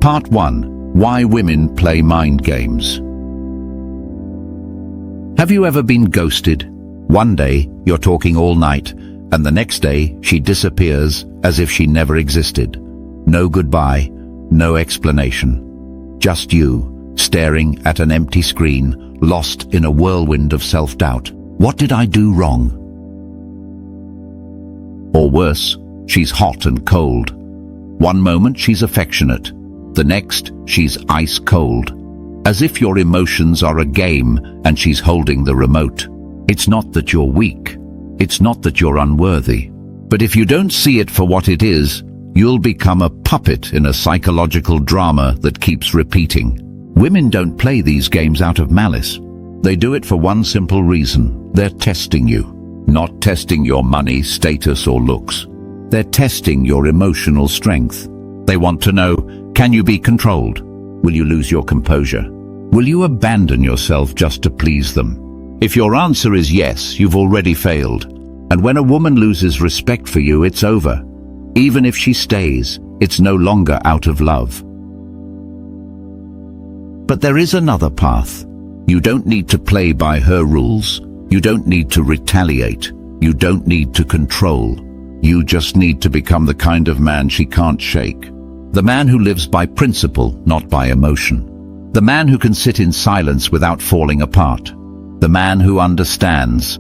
Part 1. Why women play mind games. Have you ever been ghosted? One day, you're talking all night, and the next day, she disappears as if she never existed. No goodbye, no explanation. Just you, staring at an empty screen, lost in a whirlwind of self-doubt. What did I do wrong? Or worse, she's hot and cold. One moment she's affectionate, the next she's ice cold. As if your emotions are a game and she's holding the remote. It's not that you're weak, it's not that you're unworthy. But if you don't see it for what it is, you'll become a puppet in a psychological drama that keeps repeating. Women don't play these games out of malice. They do it for one simple reason. They're testing you. Not testing your money, status, or looks. They're testing your emotional strength. They want to know, can you be controlled? Will you lose your composure? Will you abandon yourself just to please them? If your answer is yes, you've already failed. And when a woman loses respect for you, it's over. Even if she stays, it's no longer out of love. But there is another path. You don't need to play by her rules. You don't need to retaliate. You don't need to control. You just need to become the kind of man she can't shake. The man who lives by principle, not by emotion. The man who can sit in silence without falling apart. The man who understands.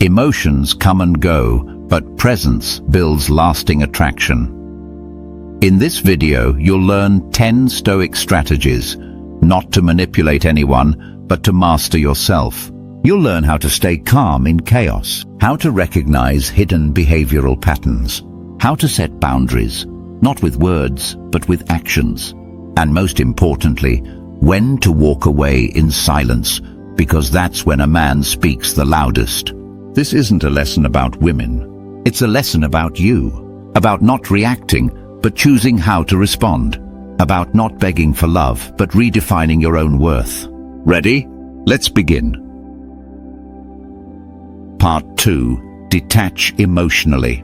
Emotions come and go, but presence builds lasting attraction. In this video, you'll learn 10 Stoic strategies, not to manipulate anyone, but to master yourself. You'll learn how to stay calm in chaos, how to recognize hidden behavioral patterns, how to set boundaries, not with words, but with actions, and most importantly, when to walk away in silence, because that's when a man speaks the loudest. This isn't a lesson about women. It's a lesson about you, about not reacting, but choosing how to respond, about not begging for love, but redefining your own worth. Ready? Let's begin. Part 2. Detach emotionally.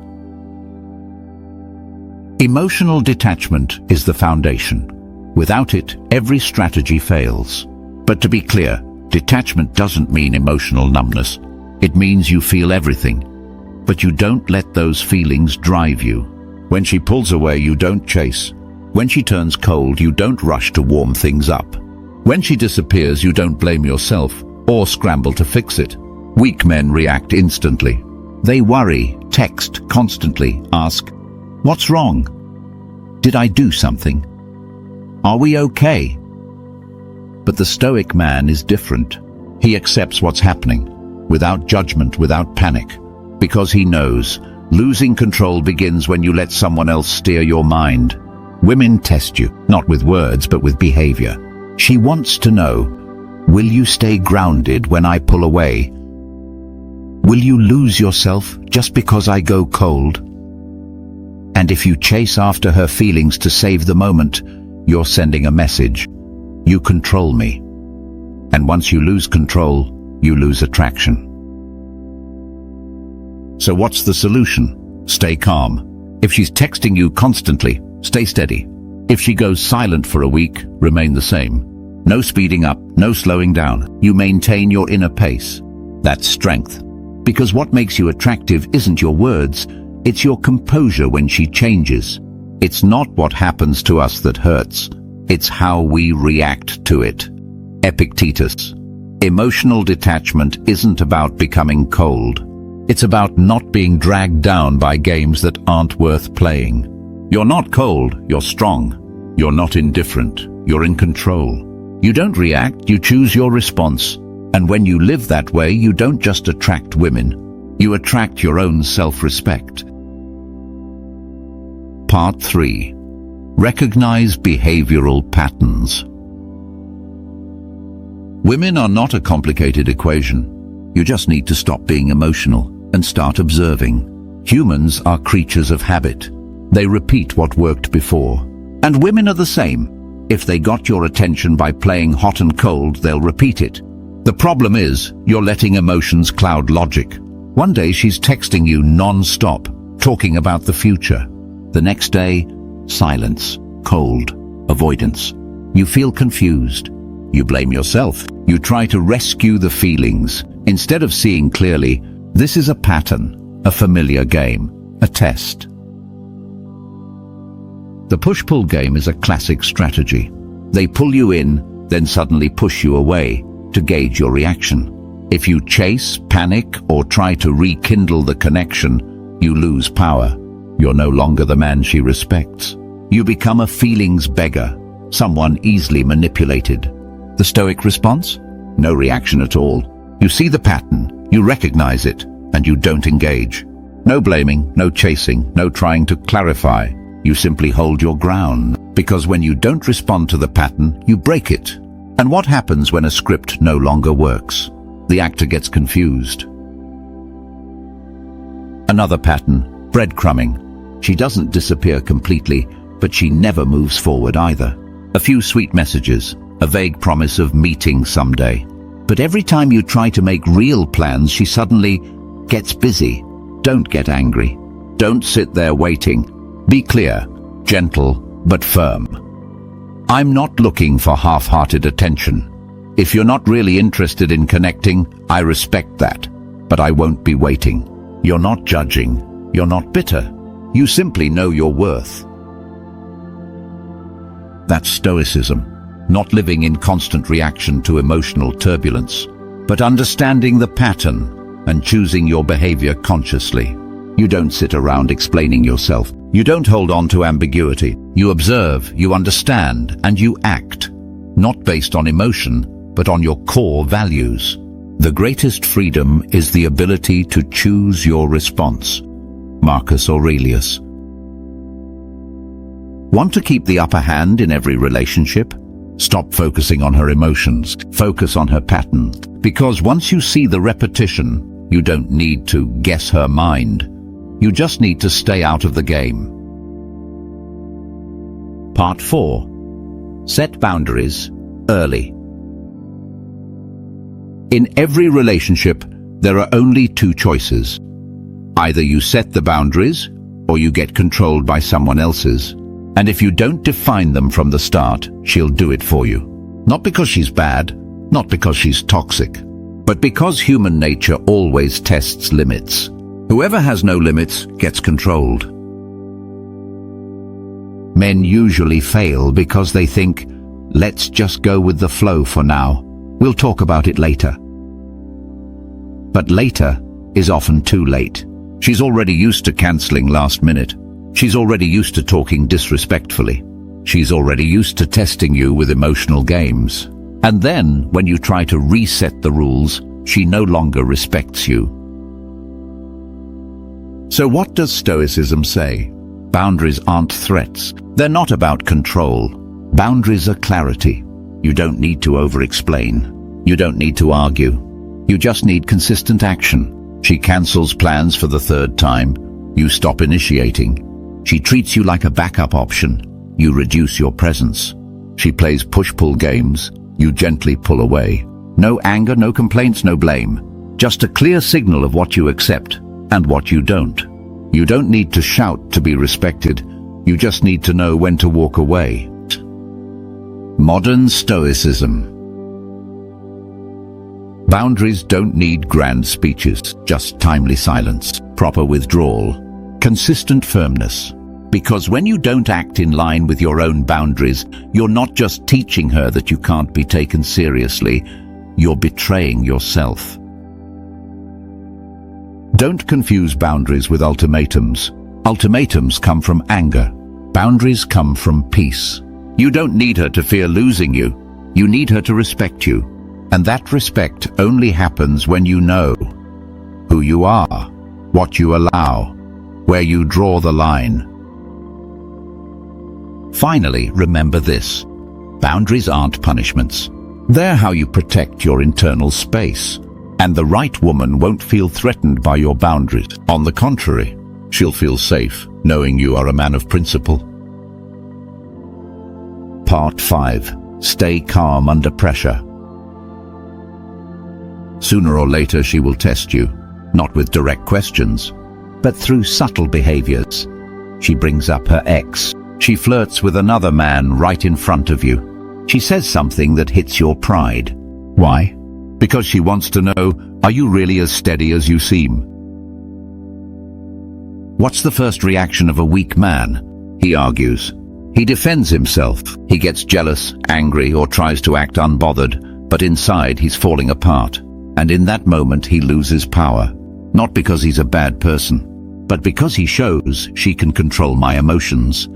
Emotional detachment is the foundation. Without it, every strategy fails. But to be clear, detachment doesn't mean emotional numbness. It means you feel everything, but you don't let those feelings drive you. When she pulls away, you don't chase. When she turns cold, you don't rush to warm things up. When she disappears, you don't blame yourself or scramble to fix it. Weak men react instantly. They worry, text constantly, ask, "What's wrong? Did I do something? Are we okay?" But the Stoic man is different. He accepts what's happening, without judgment, without panic, because he knows losing control begins when you let someone else steer your mind. Women test you, not with words, but with behavior. She wants to know, will you stay grounded when I pull away? Will you lose yourself just because I go cold? And if you chase after her feelings to save the moment, you're sending a message. You control me. And once you lose control, you lose attraction. So what's the solution? Stay calm. If she's texting you constantly, stay steady. If she goes silent for a week, remain the same. No speeding up, no slowing down. You maintain your inner pace. That's strength. Because what makes you attractive isn't your words, it's your composure when she changes. It's not what happens to us that hurts, it's how we react to it. Epictetus. Emotional detachment isn't about becoming cold. It's about not being dragged down by games that aren't worth playing. You're not cold, you're strong. You're not indifferent, you're in control. You don't react, you choose your response. And when you live that way, you don't just attract women, you attract your own self-respect. Part 3. Recognize behavioral patterns. Women are not a complicated equation. You just need to stop being emotional and start observing. Humans are creatures of habit. They repeat what worked before. And women are the same. If they got your attention by playing hot and cold, they'll repeat it. The problem is, you're letting emotions cloud logic. One day she's texting you non-stop, talking about the future. The next day, silence, cold, avoidance. You feel confused. You blame yourself. You try to rescue the feelings. Instead of seeing clearly, this is a pattern, a familiar game, a test. The push-pull game is a classic strategy. They pull you in, then suddenly push you away to gauge your reaction. If you chase, panic, or try to rekindle the connection, you lose power. You're no longer the man she respects. You become a feelings beggar, someone easily manipulated. The Stoic response? No reaction at all. You see the pattern, you recognize it, and you don't engage. No blaming, no chasing, no trying to clarify. You simply hold your ground, because when you don't respond to the pattern, you break it. And what happens when a script no longer works? The actor gets confused. Another pattern, breadcrumbing. She doesn't disappear completely, but she never moves forward either. A few sweet messages, a vague promise of meeting someday. But every time you try to make real plans, she suddenly gets busy. Don't get angry. Don't sit there waiting. Be clear, gentle, but firm. I'm not looking for half-hearted attention. If you're not really interested in connecting, I respect that, but I won't be waiting. You're not judging. You're not bitter. You simply know your worth. That's Stoicism. Not living in constant reaction to emotional turbulence, but understanding the pattern and choosing your behavior consciously. You don't sit around explaining yourself. You don't hold on to ambiguity. You observe, you understand, and you act, not based on emotion, but on your core values. The greatest freedom is the ability to choose your response. Marcus Aurelius. Want to keep the upper hand in every relationship? Stop focusing on her emotions. Focus on her pattern. Because once you see the repetition, you don't need to guess her mind. You just need to stay out of the game. Part 4. Set boundaries early. In every relationship, there are only two choices. Either you set the boundaries, or you get controlled by someone else's. And if you don't define them from the start, she'll do it for you. Not because she's bad, not because she's toxic, but because human nature always tests limits. Whoever has no limits gets controlled. Men usually fail because they think, let's just go with the flow for now. We'll talk about it later. But later is often too late. She's already used to canceling last minute. She's already used to talking disrespectfully. She's already used to testing you with emotional games. And then, when you try to reset the rules, she no longer respects you. So what does Stoicism say? Boundaries aren't threats. They're not about control. Boundaries are clarity. You don't need to over-explain. You don't need to argue. You just need consistent action. She cancels plans for the third time. You stop initiating. She treats you like a backup option. You reduce your presence. She plays push-pull games. You gently pull away. No anger, no complaints, no blame. Just a clear signal of what you accept and what you don't. You don't need to shout to be respected. You just need to know when to walk away. Modern Stoicism. Boundaries don't need grand speeches, just timely silence, proper withdrawal, consistent firmness. Because when you don't act in line with your own boundaries, you're not just teaching her that you can't be taken seriously, you're betraying yourself. Don't confuse boundaries with ultimatums. Ultimatums come from anger. Boundaries come from peace. You don't need her to fear losing you. You need her to respect you. And that respect only happens when you know who you are, what you allow, where you draw the line. Finally, remember this. Boundaries aren't punishments. They're how you protect your internal space. And the right woman won't feel threatened by your boundaries. On the contrary, she'll feel safe, knowing you are a man of principle. Part 5. Stay calm under pressure. Sooner or later she will test you, not with direct questions, but through subtle behaviors. She brings up her ex. She flirts with another man right in front of you. She says something that hits your pride. Why? Because she wants to know, are you really as steady as you seem? What's the first reaction of a weak man? He argues. He defends himself. He gets jealous, angry, or tries to act unbothered, but inside he's falling apart. And in that moment he loses power. Not because he's a bad person, but because he shows she can control my emotions.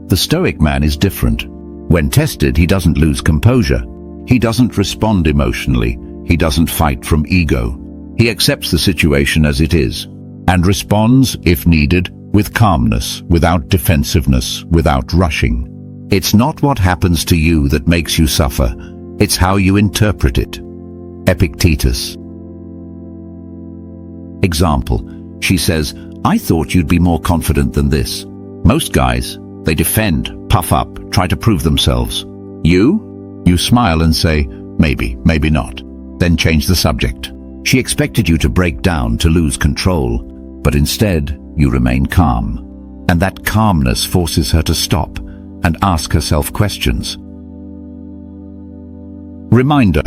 The Stoic man is different. When tested, he doesn't lose composure. He doesn't respond emotionally. He doesn't fight from ego. He accepts the situation as it is, and responds, if needed, with calmness, without defensiveness, without rushing. It's not what happens to you that makes you suffer. It's how you interpret it. Epictetus. Example. She says, I thought you'd be more confident than this. Most guys, they defend, puff up, try to prove themselves. You smile and say, maybe, maybe not. Then change the subject. She expected you to break down, to lose control, but instead you remain calm. And that calmness forces her to stop and ask herself questions. Reminder,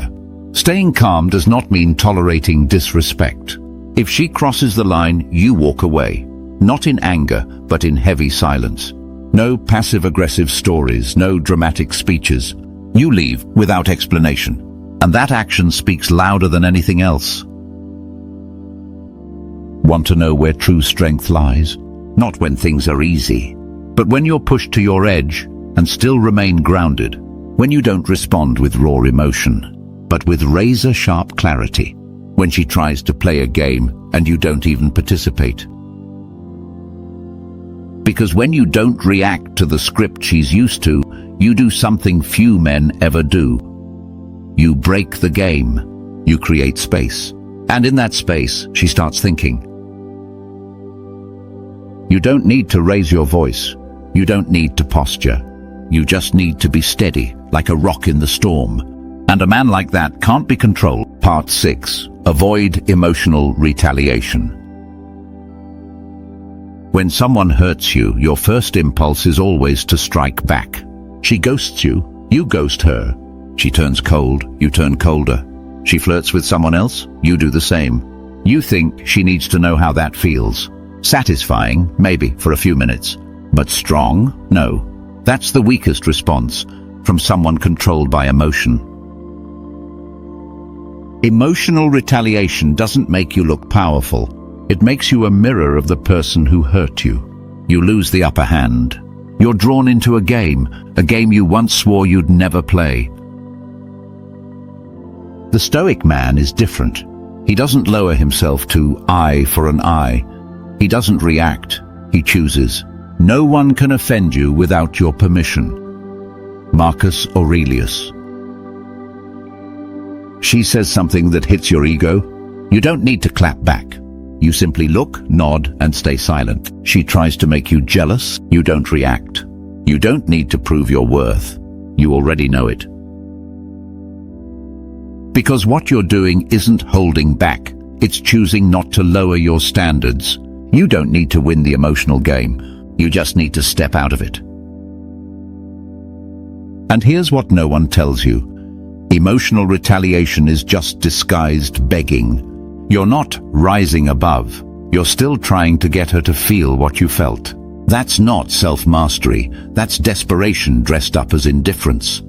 staying calm does not mean tolerating disrespect. If she crosses the line, you walk away, not in anger, but in heavy silence. No passive-aggressive stories, no dramatic speeches. You leave without explanation, and that action speaks louder than anything else. Want to know where true strength lies? Not when things are easy, but when you're pushed to your edge and still remain grounded, when you don't respond with raw emotion, but with razor-sharp clarity, when she tries to play a game and you don't even participate. Because when you don't react to the script she's used to, you do something few men ever do. You break the game. You create space. And in that space, she starts thinking. You don't need to raise your voice. You don't need to posture. You just need to be steady, like a rock in the storm. And a man like that can't be controlled. Part 6. Avoid emotional retaliation. When someone hurts you, your first impulse is always to strike back. She ghosts you, you ghost her. She turns cold, you turn colder. She flirts with someone else, you do the same. You think she needs to know how that feels. Satisfying, maybe, for a few minutes. But strong? No. That's the weakest response, from someone controlled by emotion. Emotional retaliation doesn't make you look powerful. It makes you a mirror of the person who hurt you. You lose the upper hand. You're drawn into a game you once swore you'd never play. The Stoic man is different. He doesn't lower himself to eye for an eye. He doesn't react. He chooses. No one can offend you without your permission. Marcus Aurelius. She says something that hits your ego. You don't need to clap back. You simply look, nod, and stay silent. She tries to make you jealous. You don't react. You don't need to prove your worth. You already know it. Because what you're doing isn't holding back. It's choosing not to lower your standards. You don't need to win the emotional game. You just need to step out of it. And here's what no one tells you. Emotional retaliation is just disguised begging. You're not rising above. You're still trying to get her to feel what you felt. That's not self-mastery. That's desperation dressed up as indifference.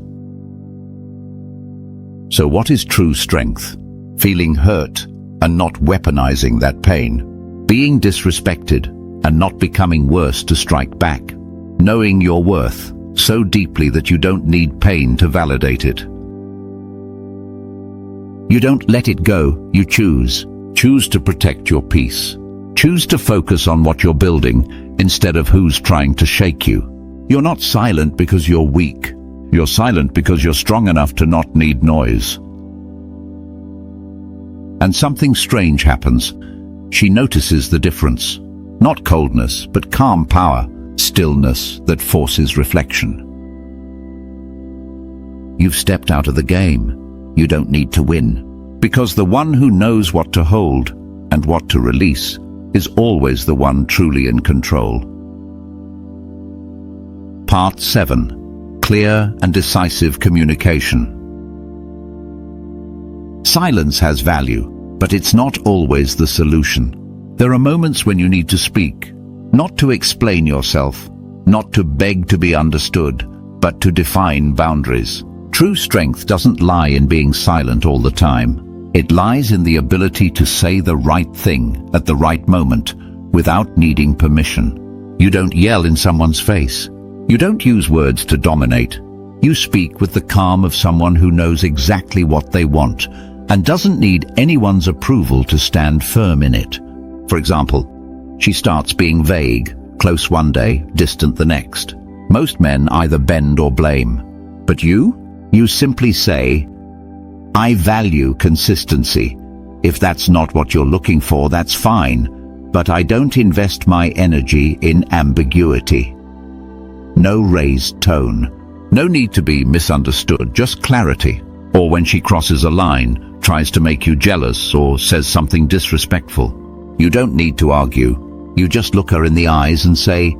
So what is true strength? Feeling hurt and not weaponizing that pain. Being disrespected and not becoming worse to strike back. Knowing your worth so deeply that you don't need pain to validate it. You don't let it go, you choose. Choose to protect your peace. Choose to focus on what you're building instead of who's trying to shake you. You're not silent because you're weak. You're silent because you're strong enough to not need noise. And something strange happens. She notices the difference. Not coldness, but calm power. Stillness that forces reflection. You've stepped out of the game. You don't need to win, because the one who knows what to hold and what to release is always the one truly in control. Part 7. Clear and decisive communication. Silence has value, but it's not always the solution. There are moments when you need to speak, not to explain yourself, not to beg to be understood, but to define boundaries. True strength doesn't lie in being silent all the time. It lies in the ability to say the right thing at the right moment without needing permission. You don't yell in someone's face. You don't use words to dominate. You speak with the calm of someone who knows exactly what they want and doesn't need anyone's approval to stand firm in it. For example, she starts being vague, close one day, distant the next. Most men either bend or blame. But you simply say, I value consistency. If that's not what you're looking for, that's fine, but I don't invest my energy in ambiguity. No raised tone. No need to be misunderstood, just clarity. Or when she crosses a line, tries to make you jealous or says something disrespectful, you don't need to argue. You just look her in the eyes and say,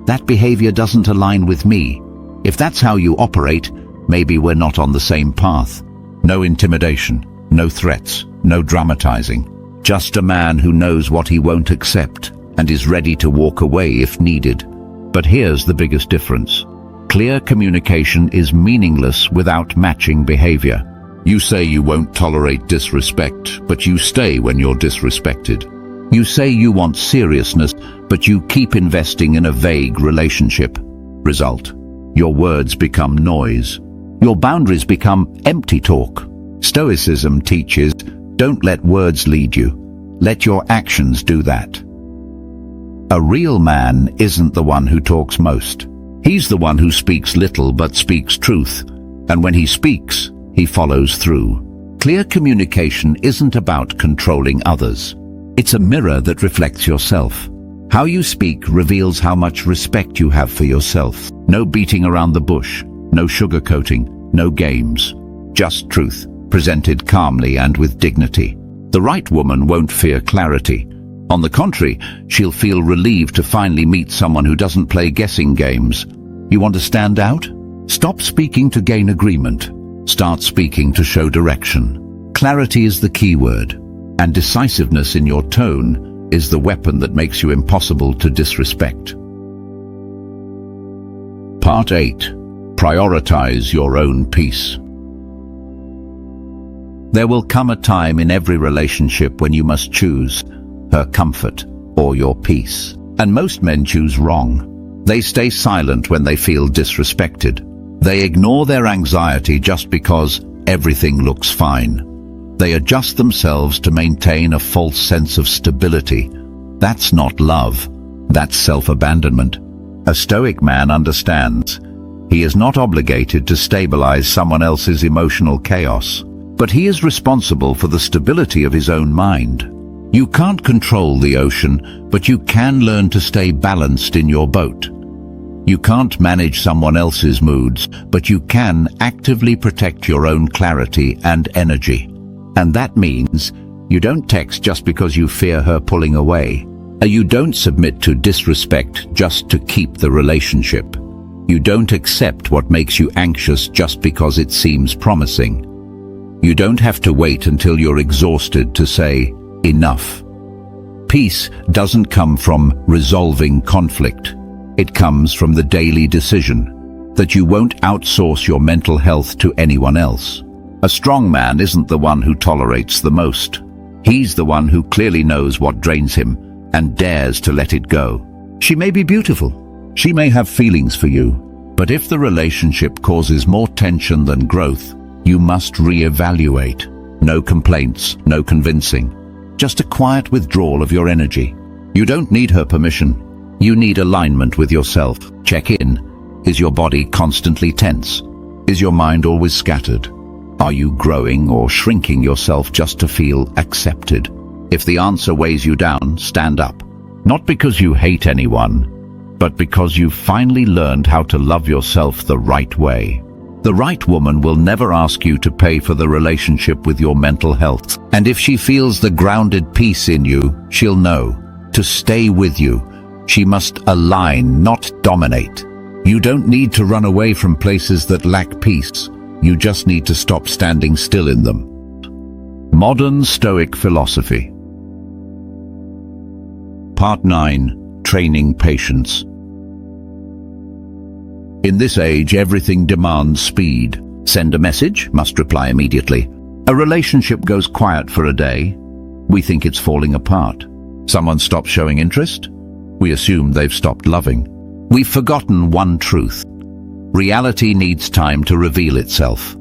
that behavior doesn't align with me. If that's how you operate, maybe we're not on the same path. No intimidation, no threats, no dramatizing. Just a man who knows what he won't accept and is ready to walk away if needed. But here's the biggest difference. Clear communication is meaningless without matching behavior. You say you won't tolerate disrespect, but you stay when you're disrespected. You say you want seriousness, but you keep investing in a vague relationship. Result: your words become noise. Your boundaries become empty talk. Stoicism teaches, don't let words lead you. Let your actions do that. A real man isn't the one who talks most. He's the one who speaks little but speaks truth. And when he speaks, he follows through. Clear communication isn't about controlling others. It's a mirror that reflects yourself. How you speak reveals how much respect you have for yourself. No beating around the bush, no sugarcoating, no games. Just truth, presented calmly and with dignity. The right woman won't fear clarity. On the contrary, she'll feel relieved to finally meet someone who doesn't play guessing games. You want to stand out? Stop speaking to gain agreement. Start speaking to show direction. Clarity is the key word, and decisiveness in your tone is the weapon that makes you impossible to disrespect. Part 8. Prioritize your own peace. There will come a time in every relationship when you must choose her comfort or your peace. And most men choose wrong. They stay silent when they feel disrespected. They ignore their anxiety just because everything looks fine. They adjust themselves to maintain a false sense of stability. That's not love. That's self-abandonment. A Stoic man understands. He is not obligated to stabilize someone else's emotional chaos, but he is responsible for the stability of his own mind. You can't control the ocean, but you can learn to stay balanced in your boat. You can't manage someone else's moods, but you can actively protect your own clarity and energy. And that means you don't text just because you fear her pulling away. You don't submit to disrespect just to keep the relationship. You don't accept what makes you anxious just because it seems promising. You don't have to wait until you're exhausted to say, enough. Peace doesn't come from resolving conflict. It comes from the daily decision that you won't outsource your mental health to anyone else. A strong man isn't the one who tolerates the most. He's the one who clearly knows what drains him and dares to let it go. She may be beautiful. She may have feelings for you. But if the relationship causes more tension than growth, you must reevaluate. No complaints, no convincing. Just a quiet withdrawal of your energy. You don't need her permission. You need alignment with yourself. Check in. Is your body constantly tense? Is your mind always scattered? Are you growing or shrinking yourself just to feel accepted? If the answer weighs you down, stand up. Not because you hate anyone, but because you've finally learned how to love yourself the right way. The right woman will never ask you to pay for the relationship with your mental health. And if she feels the grounded peace in you, she'll know. To stay with you, she must align, not dominate. You don't need to run away from places that lack peace. You just need to stop standing still in them. Modern Stoic philosophy. Part 9. Training patience. In this age, everything demands speed. Send a message, must reply immediately. A relationship goes quiet for a day. We think it's falling apart. Someone stops showing interest. We assume they've stopped loving. We've forgotten one truth. Reality needs time to reveal itself.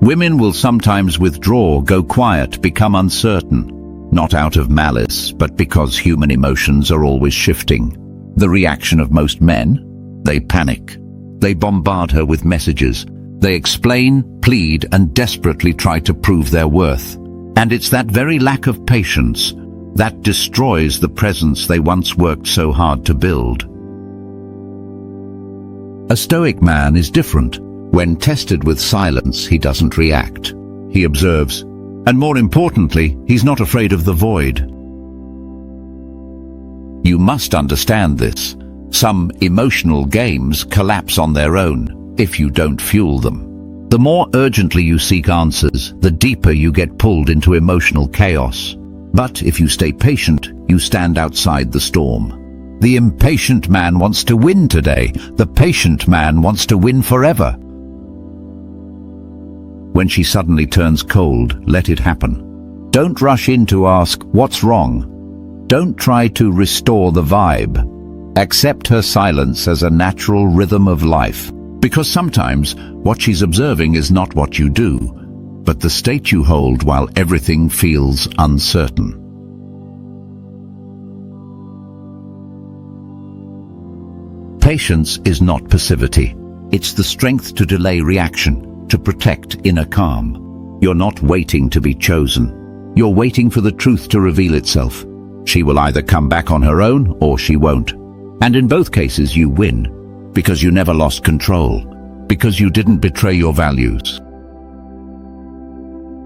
Women will sometimes withdraw, go quiet, become uncertain. Not out of malice, but because human emotions are always shifting. The reaction of most men? They panic. They bombard her with messages. They explain, plead, and desperately try to prove their worth. And it's that very lack of patience that destroys the presence they once worked so hard to build. A Stoic man is different. When tested with silence, he doesn't react. He observes. And more importantly, he's not afraid of the void. You must understand this. Some emotional games collapse on their own if you don't fuel them. The more urgently you seek answers, the deeper you get pulled into emotional chaos. But if you stay patient, you stand outside the storm. The impatient man wants to win today. The patient man wants to win forever. When she suddenly turns cold, let it happen. Don't rush in to ask, what's wrong? Don't try to restore the vibe. Accept her silence as a natural rhythm of life. Because sometimes what she's observing is not what you do, but the state you hold while everything feels uncertain. Patience is not passivity. It's the strength to delay reaction, to protect inner calm. You're not waiting to be chosen. You're waiting for the truth to reveal itself. She will either come back on her own or she won't. And in both cases you win, because you never lost control, because you didn't betray your values.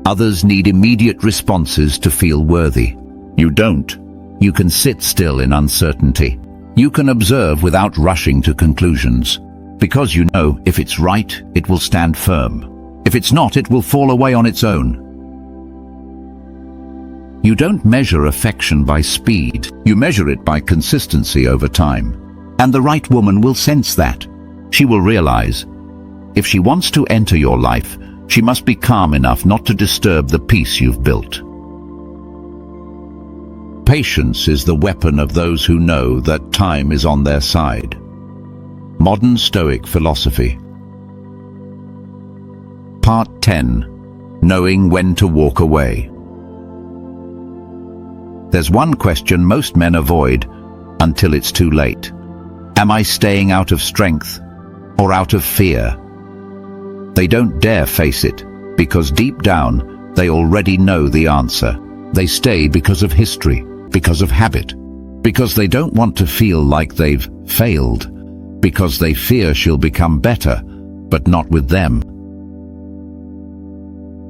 Others need immediate responses to feel worthy. You don't. You can sit still in uncertainty. You can observe without rushing to conclusions, because you know if it's right, it will stand firm. If it's not, it will fall away on its own. You don't measure affection by speed. You measure it by consistency over time. And the right woman will sense that. She will realize, if she wants to enter your life, she must be calm enough not to disturb the peace you've built. Patience is the weapon of those who know that time is on their side. Modern Stoic philosophy. Part 10. Knowing when to walk away. There's one question most men avoid until it's too late. Am I staying out of strength or out of fear? They don't dare face it because deep down they already know the answer. They stay because of history, because of habit, because they don't want to feel like they've failed, because they fear she'll become better, but not with them.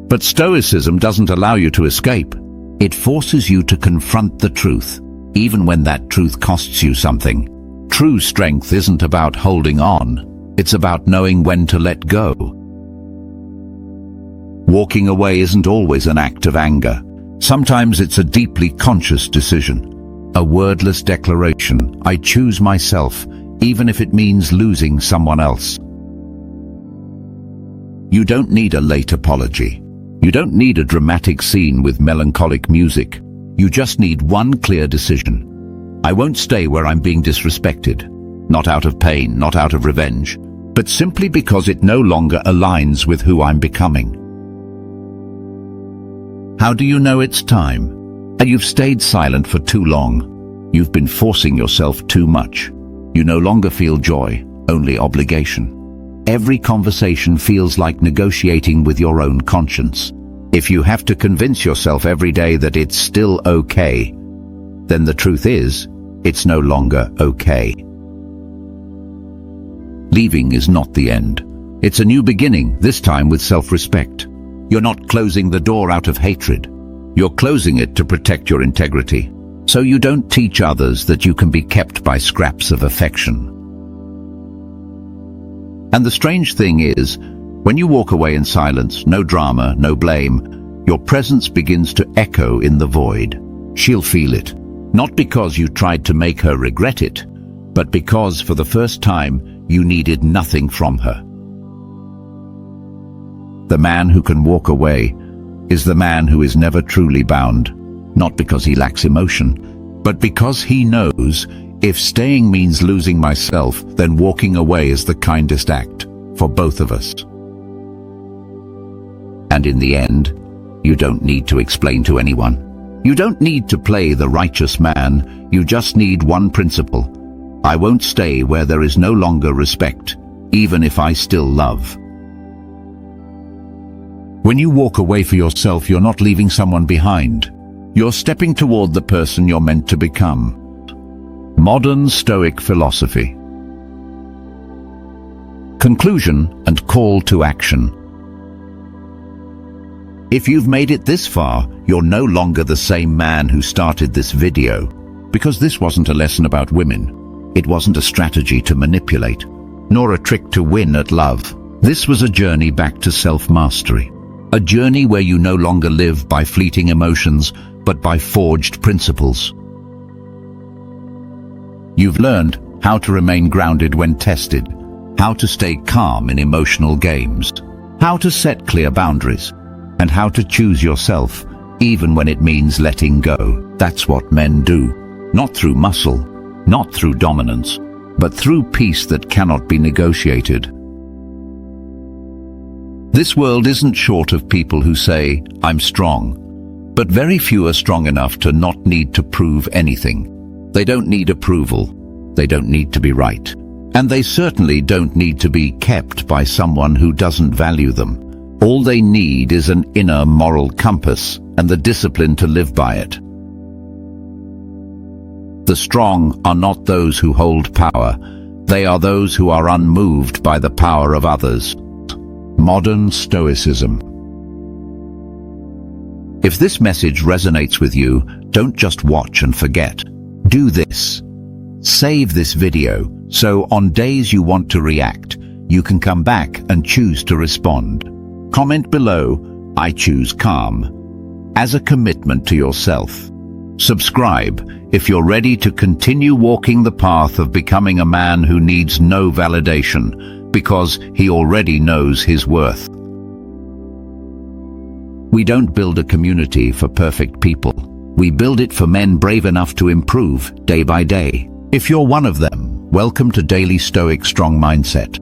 But Stoicism doesn't allow you to escape. It forces you to confront the truth, even when that truth costs you something. True strength isn't about holding on. It's about knowing when to let go. Walking away isn't always an act of anger. Sometimes it's a deeply conscious decision. A wordless declaration, I choose myself, even if it means losing someone else. You don't need a late apology. You don't need a dramatic scene with melancholic music. You just need one clear decision. I won't stay where I'm being disrespected. Not out of pain, not out of revenge, but simply because it no longer aligns with who I'm becoming. How do you know it's time? You've stayed silent for too long. You've been forcing yourself too much. You no longer feel joy, only obligation. Every conversation feels like negotiating with your own conscience. If you have to convince yourself every day that it's still okay, then the truth is, it's no longer okay. Leaving is not the end. It's a new beginning, this time with self-respect. You're not closing the door out of hatred. You're closing it to protect your integrity. So you don't teach others that you can be kept by scraps of affection. And the strange thing is, when you walk away in silence, no drama, no blame, your presence begins to echo in the void. She'll feel it, not because you tried to make her regret it, but because for the first time you needed nothing from her. The man who can walk away is the man who is never truly bound, not because he lacks emotion, but because he knows if staying means losing myself, then walking away is the kindest act for both of us. And in the end, you don't need to explain to anyone. You don't need to play the righteous man. You just need one principle. I won't stay where there is no longer respect, even if I still love. When you walk away for yourself, you're not leaving someone behind. You're stepping toward the person you're meant to become. Modern Stoic philosophy. Conclusion and call to action. If you've made it this far, you're no longer the same man who started this video, because this wasn't a lesson about women. It wasn't a strategy to manipulate, nor a trick to win at love. This was a journey back to self-mastery. A journey where you no longer live by fleeting emotions, but by forged principles. You've learned how to remain grounded when tested, how to stay calm in emotional games, how to set clear boundaries, and how to choose yourself, even when it means letting go. That's what men do, not through muscle, not through dominance, but through peace that cannot be negotiated. This world isn't short of people who say, I'm strong, but very few are strong enough to not need to prove anything. They don't need approval. They don't need to be right. And they certainly don't need to be kept by someone who doesn't value them. All they need is an inner moral compass and the discipline to live by it. The strong are not those who hold power. They are those who are unmoved by the power of others. Modern Stoicism. If this message resonates with you, don't just watch and forget. Do this. Save this video, so on days you want to react, you can come back and choose to respond. Comment below, I choose calm, as a commitment to yourself. Subscribe if you're ready to continue walking the path of becoming a man who needs no validation, because he already knows his worth. We don't build a community for perfect people. We build it for men brave enough to improve day by day. If you're one of them, welcome to Daily Stoic Strong Mindset.